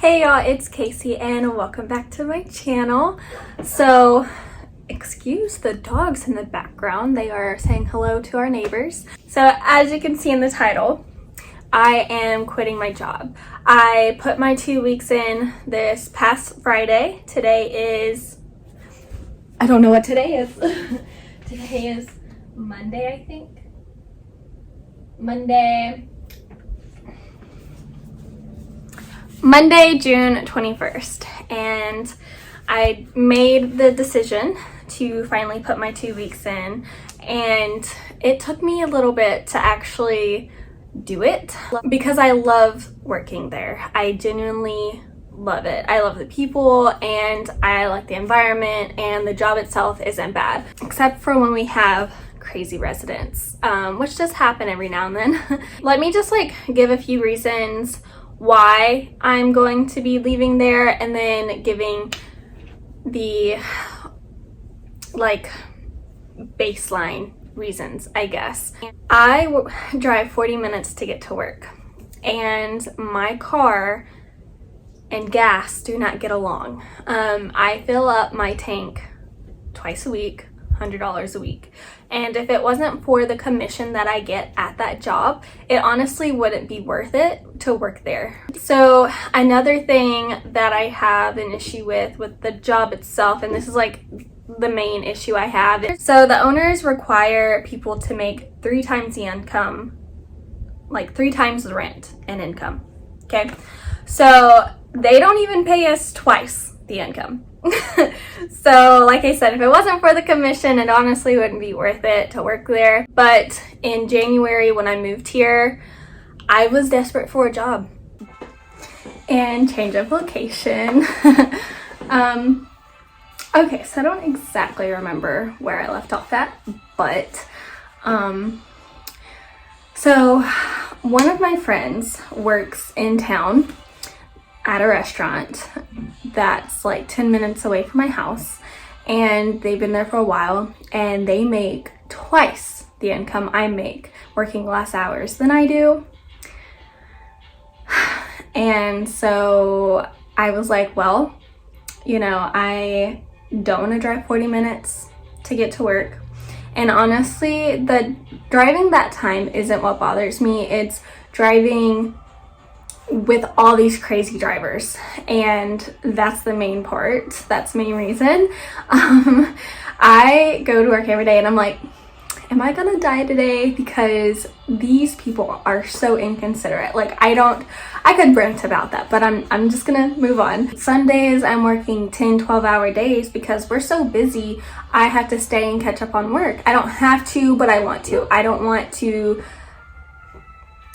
Hey y'all, it's Casey and welcome back to my channel. So, excuse the dogs in the background. They are saying hello to our neighbors. So, as you can see in the title, I am quitting my job. I put my 2 weeks in this past Friday. Today is, I don't know what today is. Today is Monday, I think. Monday, June 21st, and I made the decision to finally put my 2 weeks in, and it took me a little bit to actually do it because I love working there. I genuinely love it. I love the people and I like the environment, and the job itself isn't bad, except for when we have crazy residents, which does happen every now and then. Let me just give a few reasons why I'm going to be leaving there, and then giving the baseline reasons, I guess. I drive 40 minutes to get to work, and my car and gas do not get along. I fill up my tank twice a week, $100 a week. And if it wasn't for the commission that I get at that job, it honestly wouldn't be worth it to work there. So another thing that I have an issue with the job itself, and this is the main issue I have. So the owners require people to make 3 times the income, 3 times the rent and income. Okay. So they don't even pay us twice the income. So like I said, if it wasn't for the commission, it honestly wouldn't be worth it to work there. But in January, when I moved here, I was desperate for a job and change of location. Okay, so I don't exactly remember where I left off at, but so one of my friends works in town at a restaurant that's 10 minutes away from my house, and they've been there for a while, and they make twice the income I make working less hours than I do. And so I was like, well, I don't want to drive 40 minutes to get to work. And honestly, the driving that time isn't what bothers me. It's driving with all these crazy drivers, and that's the main part. That's the main reason. I go to work every day and I'm like, am I gonna die today? Because these people are so inconsiderate. I could rant about that, but I'm just gonna move on. Sundays I'm working 10-12 hour days because we're so busy. I have to stay and catch up on work. I don't have to, but I want to. I don't want to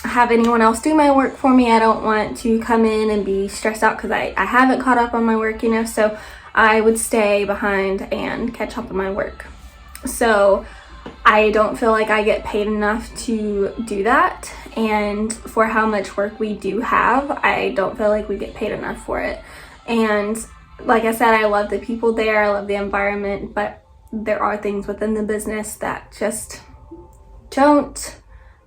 have anyone else do my work for me. I don't want to come in and be stressed out because I haven't caught up on my work, so I would stay behind and catch up on my work. So I don't feel like I get paid enough to do that, and for how much work we do have, I don't feel like we get paid enough for it. And like I said, I love the people there, I love the environment, but there are things within the business that just don't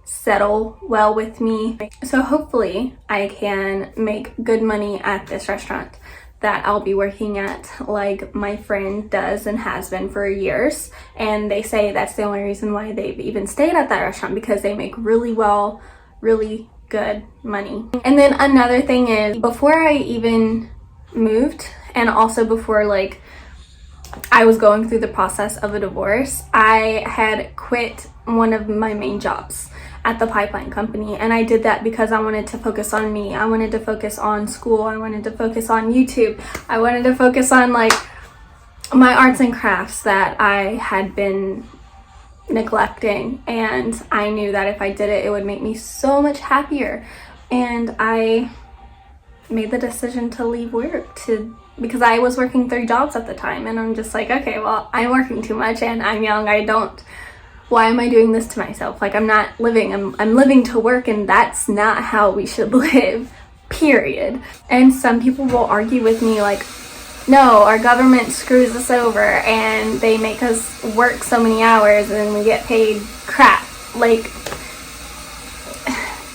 settle well with me. So hopefully I can make good money at this restaurant that I'll be working at, like my friend does and has been for years. And they say that's the only reason why they've even stayed at that restaurant, because they make really good money. And then another thing is, before I even moved, and also before I was going through the process of a divorce, I had quit one of my main jobs at the pipeline company, and I did that because I wanted to focus on me. I wanted to focus on school. I wanted to focus on YouTube. I wanted to focus on my arts and crafts that I had been neglecting, and I knew that if I did it, it would make me so much happier. And I made the decision to leave work because I was working 3 jobs at the time, and I'm just okay, well, I'm working too much and I'm young. Why am I doing this to myself? I'm not living, I'm living to work, and that's not how we should live, period. And some people will argue with me no, our government screws us over and they make us work so many hours and we get paid crap.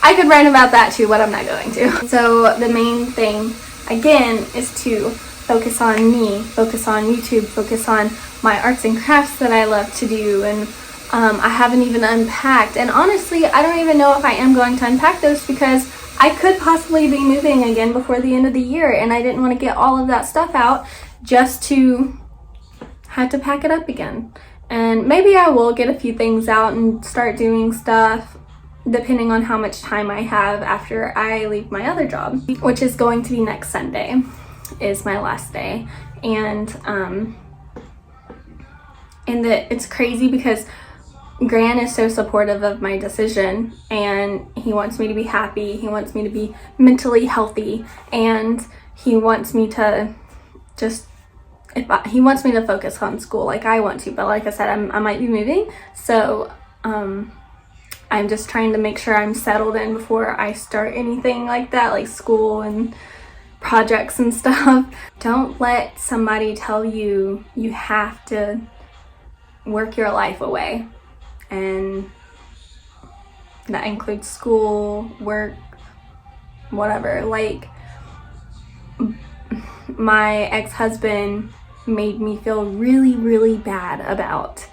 I could rant about that too, but I'm not going to. So the main thing I again, is to focus on me, focus on YouTube, focus on my arts and crafts that I love to do. And I haven't even unpacked. And honestly, I don't even know if I am going to unpack those, because I could possibly be moving again before the end of the year, and I didn't want to get all of that stuff out just to have to pack it up again. And maybe I will get a few things out and start doing stuff depending on how much time I have after I leave my other job, which is going to be next Sunday, is my last day. And it's crazy because Gran is so supportive of my decision, and he wants me to be happy, he wants me to be mentally healthy, and he wants me to he wants me to focus on school like I want to. But like I said, I might be moving, so I'm just trying to make sure I'm settled in before I start anything like that, like school and projects and stuff. Don't let somebody tell you you have to work your life away. And that includes school, work, whatever. Like, my ex-husband made me feel really, really bad about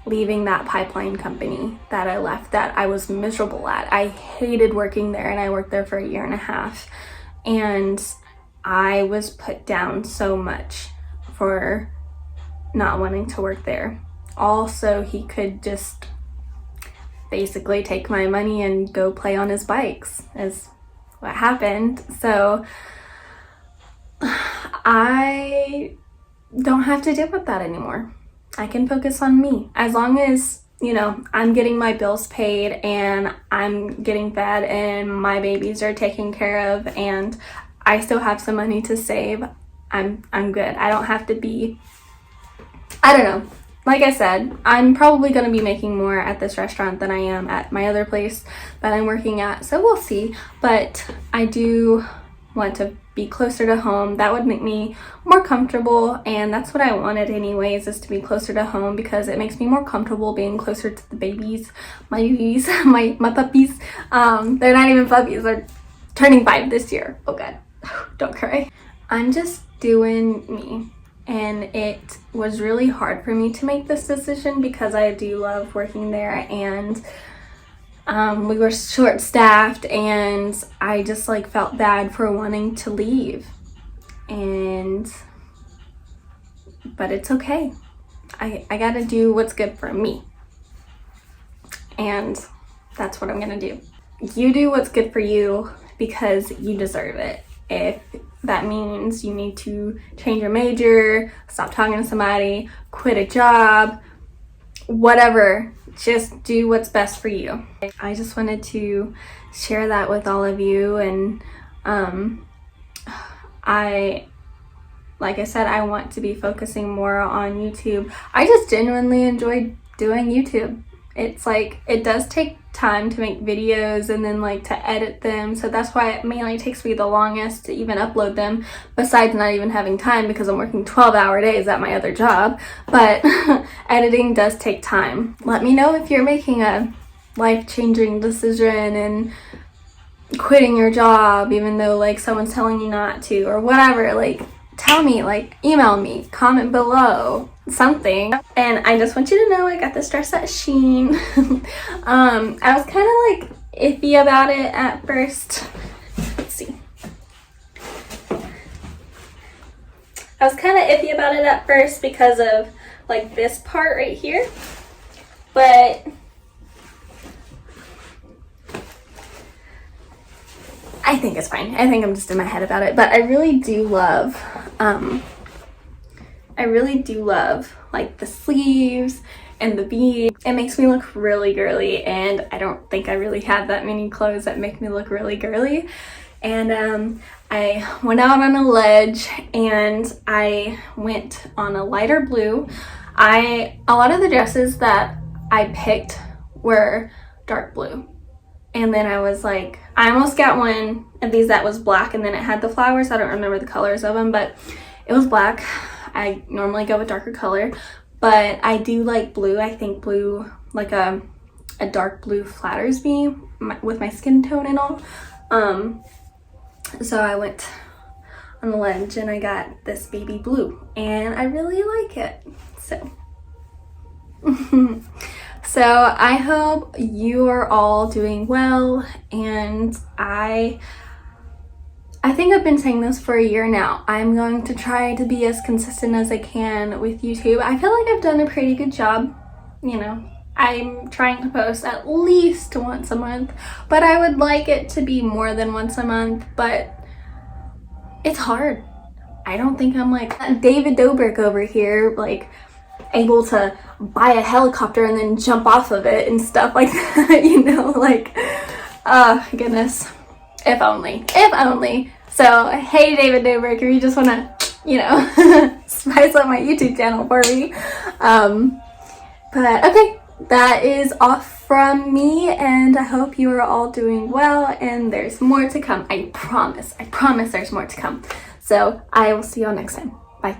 leaving that pipeline company that I left, that I was miserable at. I hated working there, and I worked there for 1.5 years. And I was put down so much for not wanting to work there. Also, he could just basically take my money and go play on his bikes, is what happened. So I don't have to deal with that anymore. I can focus on me. As long as, you know, I'm getting my bills paid and I'm getting fed and my babies are taken care of and I still have some money to save, I'm good. I don't have to be, I don't know. Like I said, I'm probably going to be making more at this restaurant than I am at my other place that I'm working at, so we'll see. But I do want to be closer to home. That would make me more comfortable, and that's what I wanted anyways, is to be closer to home, because it makes me more comfortable being closer to the babies, my puppies. They're not even puppies, they're turning 5 this year. Oh god, don't cry. I'm just doing me. And it was really hard for me to make this decision because I do love working there, and we were short-staffed, and I just like felt bad for wanting to leave. But it's okay. I gotta do what's good for me. And that's what I'm gonna do. You do what's good for you because you deserve it. If that means you need to change your major, stop talking to somebody, quit a job, whatever, just do what's best for you. I just wanted to share that with all of you, and like I said, I want to be focusing more on YouTube. I just genuinely enjoy doing YouTube. It's like, it does take time to make videos and then like to edit them, so that's why it mainly takes me the longest to even upload them, besides not even having time because I'm working 12-hour days at my other job. But editing does take time. Let me know if you're making a life-changing decision and quitting your job even though like someone's telling you not to, or whatever. Like, tell me, like email me, comment below, something. And I just want you to know I got this dress at Shein. I was kind of like iffy about it at first. Let's see. I was kind of iffy about it at first because of like this part right here, but I think it's fine. I think I'm just in my head about it, but I really do love like the sleeves and the beads. It makes me look really girly, and I don't think I really have that many clothes that make me look really girly. And I went out on a ledge and I went on a lighter blue. A lot of the dresses that I picked were dark blue. And then I was like, I almost got one of these that was black and then it had the flowers. I don't remember the colors of them, but it was black. I normally go with darker color, but I do like blue. I think blue, like a dark blue, flatters me with my skin tone and all. So I went on the ledge, and I got this baby blue, and I really like it. So so I hope you are all doing well, and I think I've been saying this for a year now. I'm going to try to be as consistent as I can with YouTube. I feel like I've done a pretty good job, you know. I'm trying to post at least once a month, but I would like it to be more than once a month, but it's hard. I don't think I'm like David Dobrik over here, like able to buy a helicopter and then jump off of it and stuff like that, you know, like, oh goodness, if only. So hey David Dobrik, if you just want to, you know, spice up my YouTube channel for me. But okay, that is off from me, and I hope you are all doing well, and there's more to come. I promise there's more to come. So I will see you all next time. Bye.